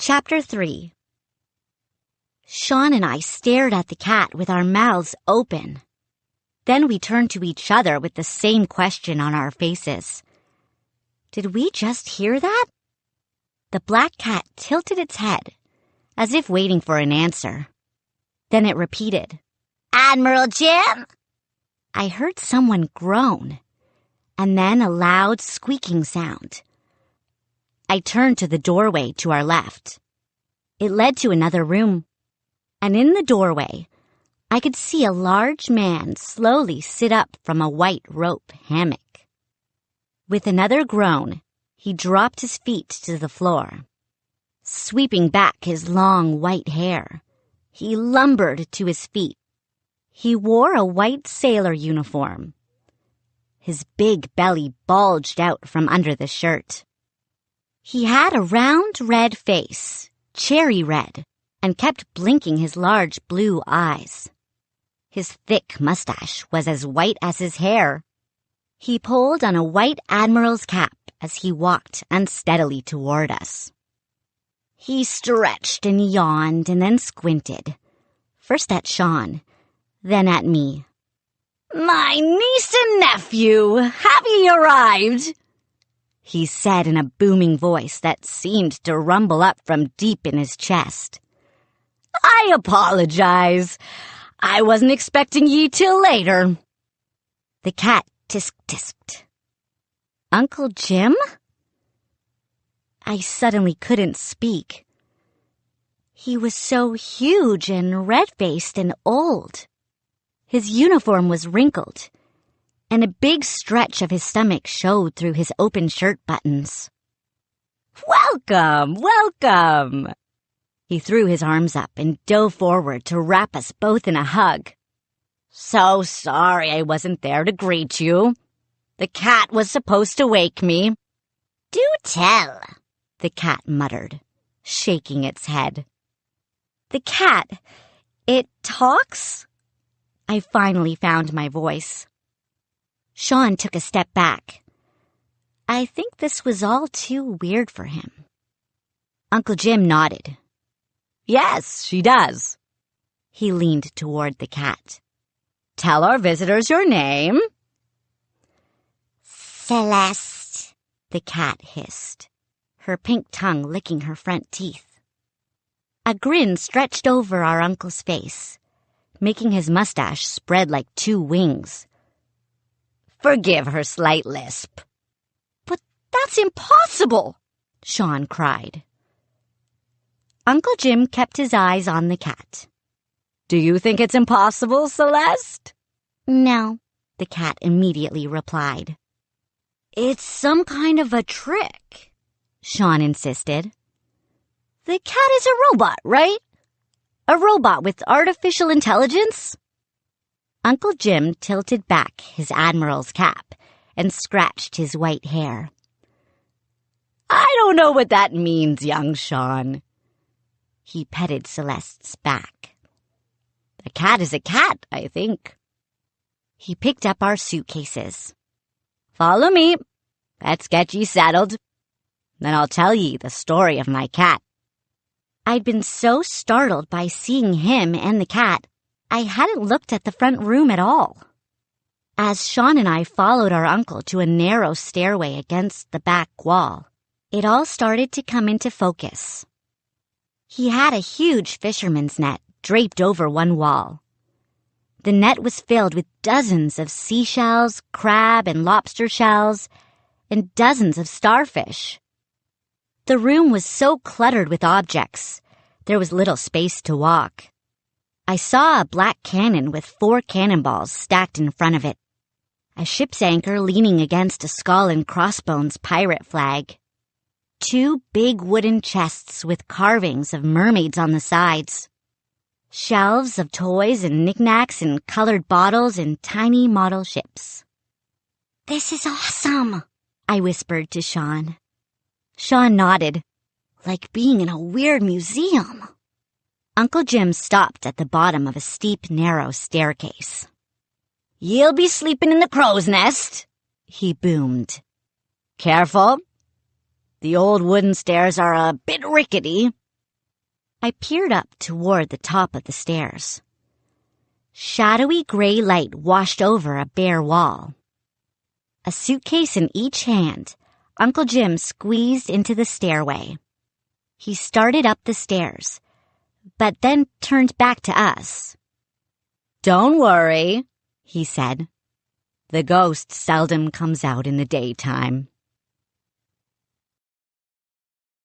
Chapter 3. Sean and I stared at the cat with our mouths open. Then we turned to each other with the same question on our faces. Did we just hear that? The black cat tilted its head, as if waiting for an answer. Then it repeated, "Admiral Jim?" I heard someone groan, and then a loud squeaking sound. I turned to the doorway to our left. It led to another room, and in the doorway, I could see a large man slowly sit up from a white rope hammock. With another groan, he dropped his feet to the floor. Sweeping back his long white hair, he lumbered to his feet. He wore a white sailor uniform. His big belly bulged out from under the shirt. He had a round red face, cherry red, and kept blinking his large blue eyes. His thick mustache was as white as his hair. He pulled on a white admiral's cap as he walked unsteadily toward us. He stretched and yawned and then squinted, first at Sean, then at me. "My niece and nephew, have ye arrived?" he said in a booming voice that seemed to rumble up from deep in his chest. "I apologize. I wasn't expecting ye till later." The cat tisk-tisked. "Uncle Jim?" I suddenly couldn't speak. He was so huge and red-faced and old. His uniform was wrinkled, and a big stretch of his stomach showed through his open shirt buttons. "Welcome, welcome!" He threw his arms up and dove forward to wrap us both in a hug. "So sorry I wasn't there to greet you. The cat was supposed to wake me." "Do tell," the cat muttered, shaking its head. "The cat, it talks?" I finally found my voice. Sean took a step back. I think this was all too weird for him. Uncle Jim nodded. "Yes, she does." He leaned toward the cat. "Tell our visitors your name." "Celeste," the cat hissed, her pink tongue licking her front teeth. A grin stretched over our uncle's face, making his mustache spread like two wings. "Forgive her slight lisp." "But that's impossible!" Sean cried. Uncle Jim kept his eyes on the cat. "Do you think it's impossible, Celeste?" "No," the cat immediately replied. "It's some kind of a trick," Sean insisted. "The cat is a robot, right? A robot with artificial intelligence?" Uncle Jim tilted back his admiral's cap and scratched his white hair. "I don't know what that means, young Sean." He petted Celeste's back. "A cat is a cat, I think." He picked up our suitcases. "Follow me. Let's get ye settled. Then I'll tell ye the story of my cat." I'd been so startled by seeing him and the cat, I hadn't looked at the front room at all. As Sean and I followed our uncle to a narrow stairway against the back wall, it all started to come into focus. He had a huge fisherman's net draped over one wall. The net was filled with dozens of seashells, crab and lobster shells, and dozens of starfish. The room was so cluttered with objects, there was little space to walk. I saw a black cannon with 4 cannonballs stacked in front of it, a ship's anchor leaning against a skull and crossbones pirate flag, 2 big wooden chests with carvings of mermaids on the sides, shelves of toys and knickknacks and colored bottles and tiny model ships. "This is awesome," I whispered to Sean. Sean nodded, like being in a weird museum. Uncle Jim stopped at the bottom of a steep, narrow staircase. "You'll be sleeping in the crow's nest," he boomed. "Careful. The old wooden stairs are a bit rickety, I peered up toward the top of the stairs. Shadowy gray light washed over a bare wall. A suitcase in each hand, Uncle Jim squeezed into the stairway. He started up the stairs, but then turned back to us. "Don't worry," he said. "The ghost seldom comes out in the daytime."